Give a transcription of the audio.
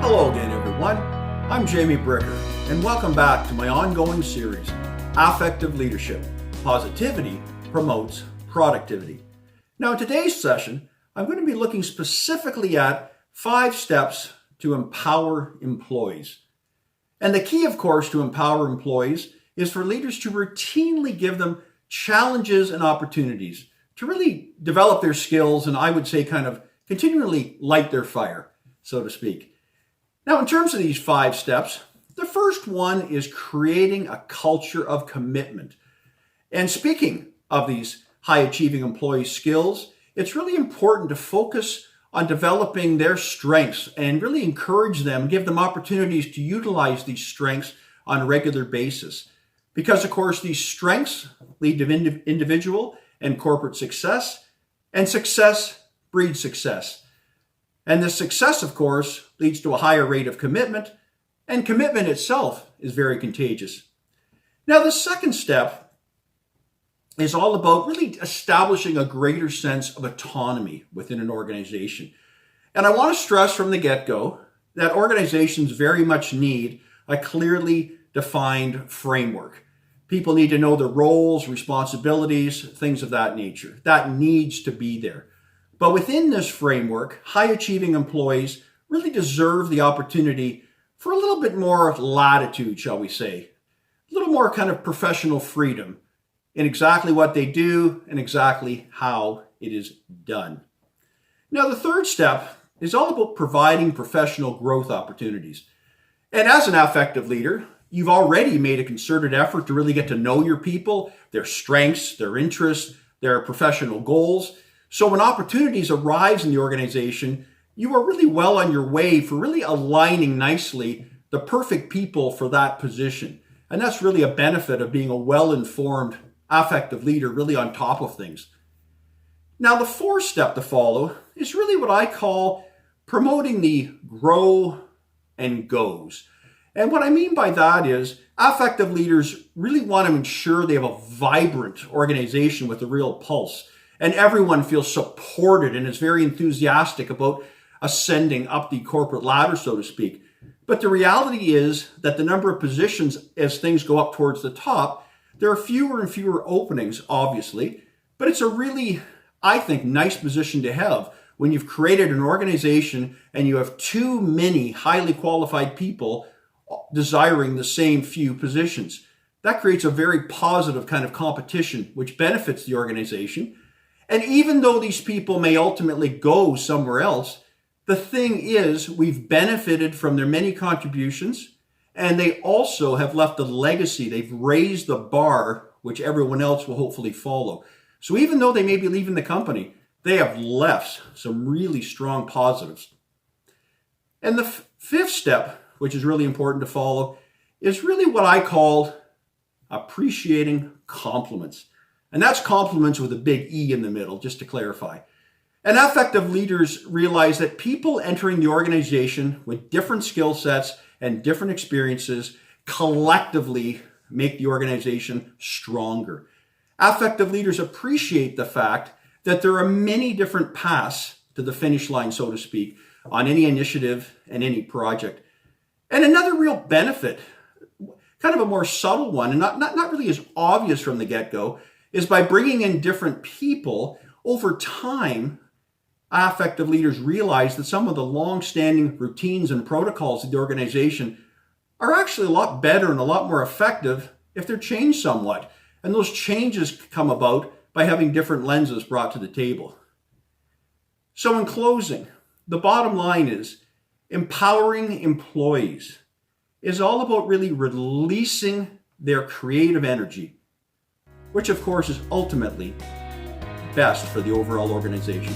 Hello again, everyone. I'm Jamie Bricker, and welcome back to my ongoing series, Affective Leadership. Positivity promotes productivity. Now, in today's session, I'm going to be looking specifically at 5 steps to empower employees. And the key, of course, to empower employees is for leaders to routinely give them challenges and opportunities to really develop their skills and, I would say, kind of continually light their fire, so to speak. Now, in terms of these 5 steps, the first one is creating a culture of commitment. And speaking of these high-achieving employee skills, it's really important to focus on developing their strengths and really encourage them, give them opportunities to utilize these strengths on a regular basis. Because, of course, these strengths lead to individual and corporate success, and success breeds success. And this success, of course, leads to a higher rate of commitment, and commitment itself is very contagious. Now, the second step is all about really establishing a greater sense of autonomy within an organization. And I want to stress from the get-go that organizations very much need a clearly defined framework. People need to know their roles, responsibilities, things of that nature. That needs to be there. But within this framework, high-achieving employees really deserve the opportunity for a little bit more latitude, shall we say. A little more kind of professional freedom in exactly what they do and exactly how it is done. Now, the third step is all about providing professional growth opportunities. And as an affective leader, you've already made a concerted effort to really get to know your people, their strengths, their interests, their professional goals. So when opportunities arise in the organization, you are really well on your way for really aligning nicely the perfect people for that position. And that's really a benefit of being a well-informed, affective leader, really on top of things. Now, the fourth step to follow is really what I call promoting the grow and goes. And what I mean by that is affective leaders really want to ensure they have a vibrant organization with a real pulse. And everyone feels supported and is very enthusiastic about ascending up the corporate ladder, so to speak. But the reality is that the number of positions as things go up towards the top, there are fewer and fewer openings, obviously. But it's a really, I think, nice position to have when you've created an organization and you have too many highly qualified people desiring the same few positions. That creates a very positive kind of competition, which benefits the organization. And even though these people may ultimately go somewhere else, the thing is we've benefited from their many contributions, and they also have left a legacy. They've raised the bar, which everyone else will hopefully follow. So even though they may be leaving the company, they have left some really strong positives. And the fifth step, which is really important to follow, is really what I call appreciating compliments. And that's compliments with a big E in the middle, just to clarify. And affective leaders realize that people entering the organization with different skill sets and different experiences collectively make the organization stronger. Affective leaders appreciate the fact that there are many different paths to the finish line, so to speak, on any initiative and any project. And another real benefit, kind of a more subtle one, and not really as obvious from the get-go, is by bringing in different people, over time, affective leaders realize that some of the long-standing routines and protocols of the organization are actually a lot better and a lot more effective if they're changed somewhat. And those changes come about by having different lenses brought to the table. So in closing, the bottom line is empowering employees is all about really releasing their creative energy, which of course is ultimately best for the overall organization.